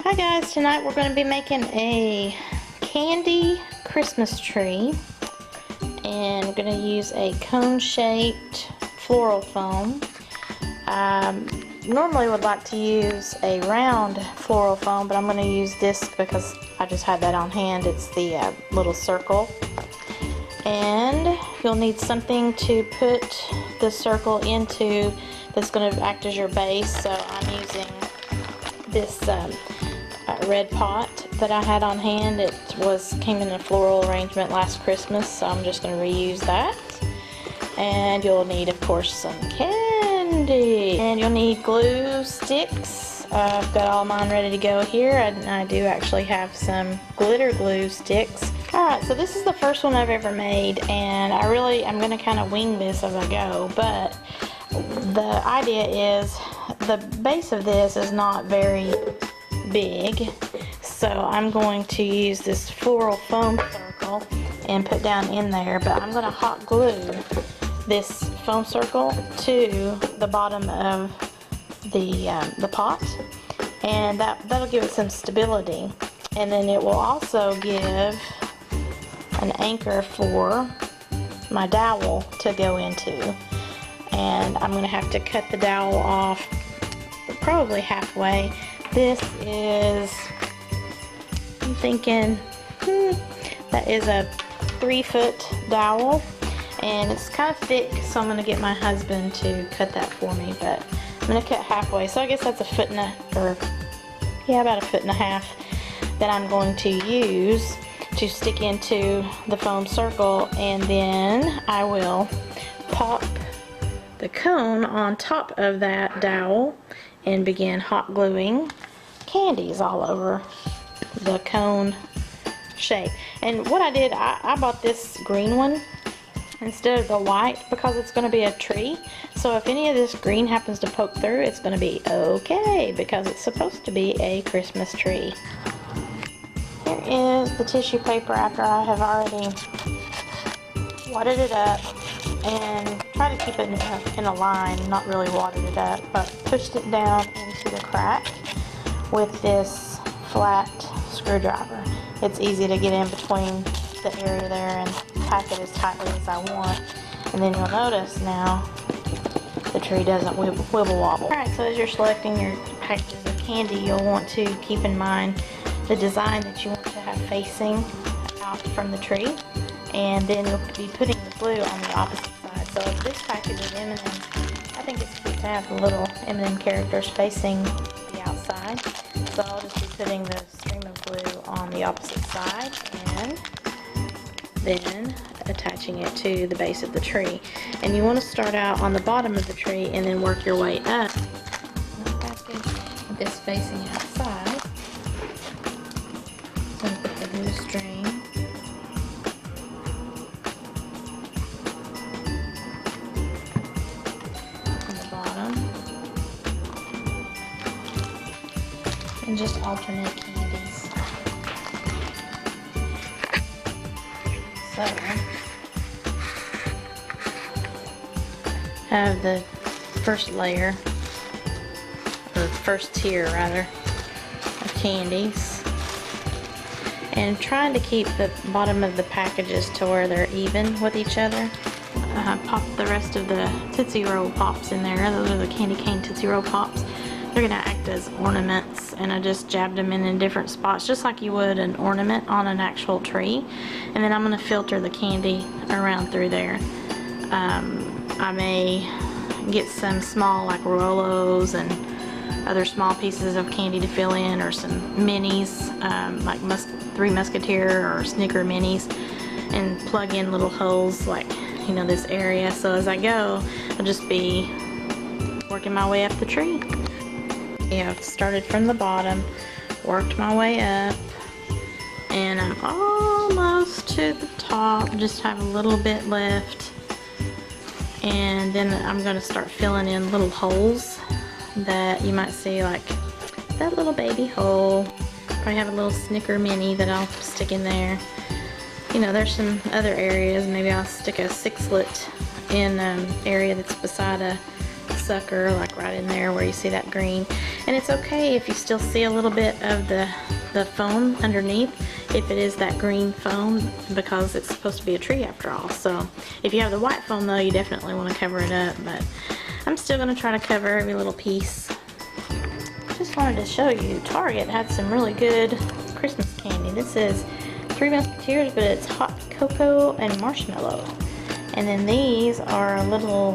Hi guys, tonight we're going to be making a candy Christmas tree, and we're going to use a cone-shaped floral foam. Normally would like to use a round floral foam, but I'm going to use this because I just had that on hand. It's the little circle, and you'll need something to put the circle into that's going to act as your base. So I'm using this red pot that I had on hand. It came in a floral arrangement last Christmas, so I'm just going to reuse that. And you'll need, of course, some candy, and you'll need glue sticks. I've got all mine ready to go here, and I do actually have some glitter glue sticks. Alright, so this is the first one I've ever made, and I'm going to kind of wing this as I go, but the idea is the base of this is not very big, so I'm going to use this floral foam circle and put down in there, but I'm going to hot glue this foam circle to the bottom of the pot, and that'll give it some stability, and then it will also give an anchor for my dowel to go into. And I'm going to have to cut the dowel off probably halfway. This is, I'm thinking, that is a 3-foot dowel, and it's kind of thick, so I'm going to get my husband to cut that for me, but I'm going to cut halfway, so I guess that's about a foot and a half that I'm going to use to stick into the foam circle, and then I will pop the cone on top of that dowel and begin hot gluing candies all over the cone shape. And what I did, I bought this green one instead of the white because it's going to be a tree, so if any of this green happens to poke through, it's going to be okay because it's supposed to be a Christmas tree. Here is the tissue paper after I have already wadded it up and try to keep it in a line, not really wadded it up, but pushed it down into the crack with this flat screwdriver. It's easy to get in between the area there and pack it as tightly as I want. And then you'll notice now the tree doesn't wibble wobble. Alright, so as you're selecting your packages of candy, you'll want to keep in mind the design that you want to have facing out from the tree, and then you'll be putting the glue on the opposite side. So if this package is M&M's, I think it's cute to have the little M&M characters facing the outside. So I'll just be putting the stream of glue on the opposite side and then attaching it to the base of the tree. And you want to start out on the bottom of the tree and then work your way up. With this facing outside, so put the glue string on the bottom and just alternate candies. So have the first layer, or the first tier rather, of candies, and trying to keep the bottom of the packages to where they're even with each other. Pop the rest of the Tootsie Roll Pops in there. Those are the candy cane Tootsie Roll Pops. They're going to act as ornaments, and I just jabbed them in different spots just like you would an ornament on an actual tree. And then I'm going to filter the candy around through there. I may get some small like Rolos and other small pieces of candy to fill in, or some minis like Three Musketeer or Snicker minis, and plug in little holes like, you know, this area. So as I go, I'll just be working my way up the tree. Yeah, I've started from the bottom, worked my way up, and I'm almost to the top, just have a little bit left. And then I'm going to start filling in little holes that you might see, like that little baby hole. Probably have a little Snicker mini that I'll stick in there. You know, there's some other areas. Maybe I'll stick a 6-slit in area that's beside a sucker, like right in there where you see that green. And it's okay if you still see a little bit of the foam underneath, if it is that green foam, because it's supposed to be a tree after all. So if you have the white foam though, you definitely want to cover it up, but I'm still going to try to cover every little piece. Just wanted to show you, Target had some really good Christmas candy. This is Three Musketeers, but it's hot cocoa and marshmallow. And then these are little,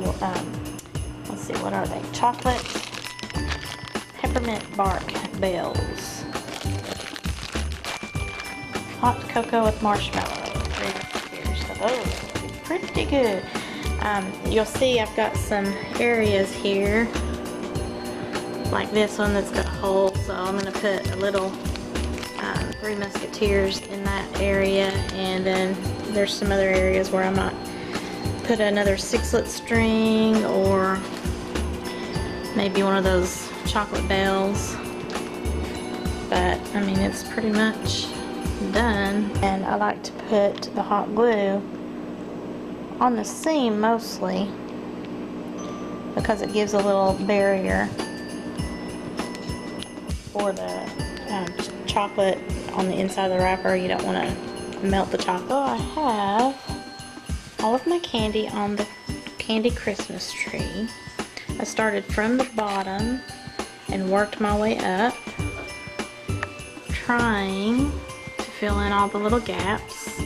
let's see, what are they? Chocolate peppermint bark bells. Hot cocoa with marshmallow. Three Musketeers. So those are pretty good. You'll see I've got some areas here, like this one that's got holes. So I'm going to put a little Three Musketeers in that area, and then there's some other areas where I might put another 6-lit string, or maybe one of those chocolate bells. But I mean, it's pretty much done. And I like to put the hot glue on the seam mostly, because it gives a little barrier for the chocolate on the inside of the wrapper. You don't want to melt the chocolate. So I have all of my candy on the candy Christmas tree. I started from the bottom and worked my way up, trying to fill in all the little gaps.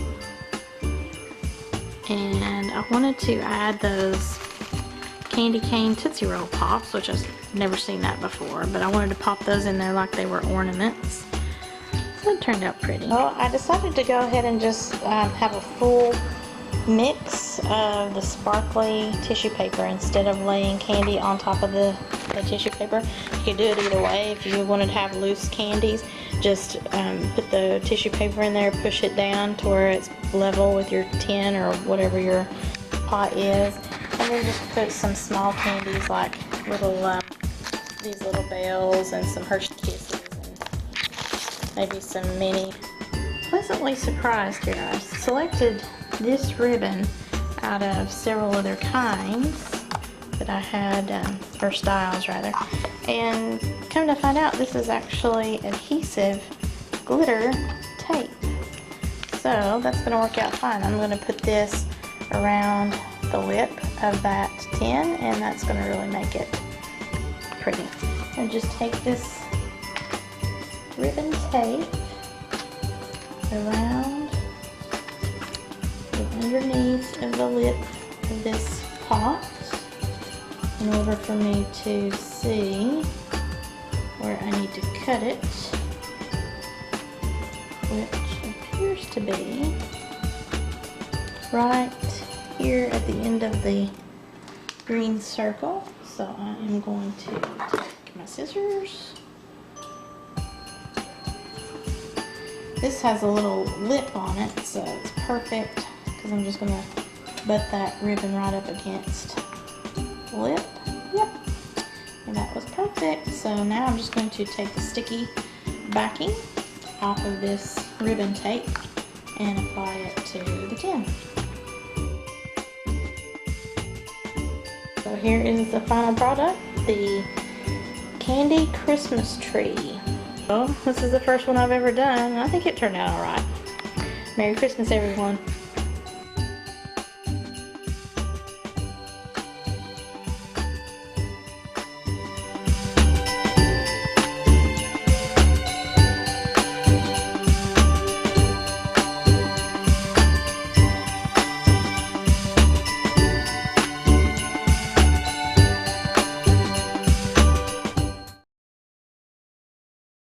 And I wanted to add those candy cane Tootsie Roll Pops, which I've never seen that before, but I wanted to pop those in there like they were ornaments. So it turned out pretty. Well, I decided to go ahead and just have a full mix of the sparkly tissue paper instead of laying candy on top of the tissue paper. You could do it either way. If you wanted to have loose candies, just put the tissue paper in there, push it down to where it's level with your tin or whatever your pot is, and then just put some small candies like little these little bells and some Hershey Kisses and maybe some mini. Pleasantly surprised here. I selected this ribbon out of several other kinds that I had, or styles rather, and come to find out this is actually adhesive glitter tape. So that's going to work out fine. I'm going to put this around the lip of that tin, and that's going to really make it pretty. And just take this ribbon tape around the underneath of the lip of this pot in order for me to see where I need to cut it, which appears to be right here at the end of the green circle. So I am going to take my scissors. This has a little lip on it, so it's perfect because I'm just going to butt that ribbon right up against the lip. Yep. And that was perfect. So now I'm just going to take the sticky backing off of this ribbon tape and apply it to the tin. So here is the final product, the candy Christmas tree. Well, this is the first one I've ever done, and I think it turned out alright. Merry Christmas, everyone.